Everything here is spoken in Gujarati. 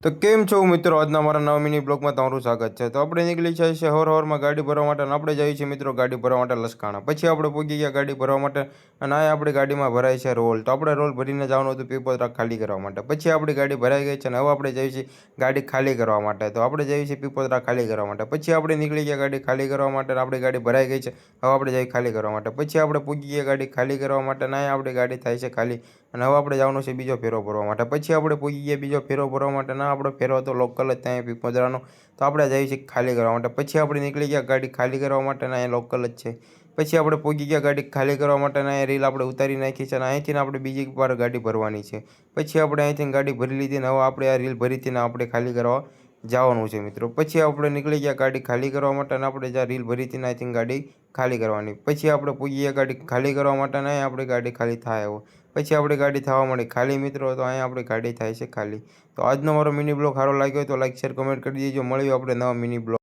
તો કેમ છો મિત્રો? આજના મારા નવા મિની બ્લોગમાં તમારું સ્વાગત છે. તો આપણે નીકળી જાય છે હવારમાં ગાડી ભરવા માટે અને આપણે જઈએ છીએ મિત્રો ગાડી ભરવા માટે લસકાણા. પછી આપણે પહોંચી ગયા ગાડી ભરવા માટે અને આ આપણી ગાડીમાં ભરાય છે રોલ. તો આપણે રોલ ભરીને જવાનું હતું પીપોદરા ખાલી કરવા માટે. પછી આપણી ગાડી ભરાઈ ગઈ છે અને હવે આપણે જઈએ છીએ ગાડી ખાલી કરવા માટે. તો આપણે જઈએ છીએ પીપોદરા ખાલી કરવા માટે. પછી આપણે નીકળી ગયા ગાડી ખાલી કરવા માટે અને આપણી ગાડી ભરાઈ ગઈ છે. હવે આપણે જઈએ ખાલી કરવા માટે. પછી આપણે પહોંચી ગયા ગાડી ખાલી કરવા માટે અને અહીંયા આપણી ગાડી થાય છે ખાલી. અને હવે આપણે જવાનું છે બીજો ફેરો ભરવા માટે. પછી આપણે પહોંચી ગયા બીજો ફેરો ભરવા માટે. ના આપણો ફેરો હતો લોકલ જ ત્યાં પીપોદરાનો. તો આપણે જઈએ છીએ ખાલી કરવા માટે. પછી આપણે નીકળી ગયા ગાડી ખાલી કરવા માટે અને અહીંયા લોકલ જ છે. પછી આપણે પહોંચી ગયા ગાડી ખાલી કરવા માટે અને અહીંયા રીલ આપણે ઉતારી નાખી છે અને અહીંથી આપણે બીજી વાર ગાડી ભરવાની છે. પછી આપણે અહીંથી ગાડી ભરી લીધી ને હવે આપણે આ રીલ ભરી હતી ને આપણે ખાલી કરવા જવાનું છે મિત્રો. પછી આપણે નીકળી ગયા ગાડી ખાલી કરવા માટે અને આપણે જ્યાં રીલ ભરી હતી ને અહીંથી ગાડી ખાલી કરવાની. પછી આપણે પહોંચી ગયા ગાડી ખાલી કરવા માટે અને અહીંયા આપણી ગાડી ખાલી થાય હવે. પછી આપણી ગાડી થવા માંડી ખાલી મિત્રો. તો અહીંયા આપણી ગાડી થાય છે ખાલી. તો આજનો મારો મિની બ્લોગ સારો લાગ્યો હોય તો લાઈક શેર કમેન્ટ કરી દેજો. મળ્યું આપણે નવા મિની બ્લોગ.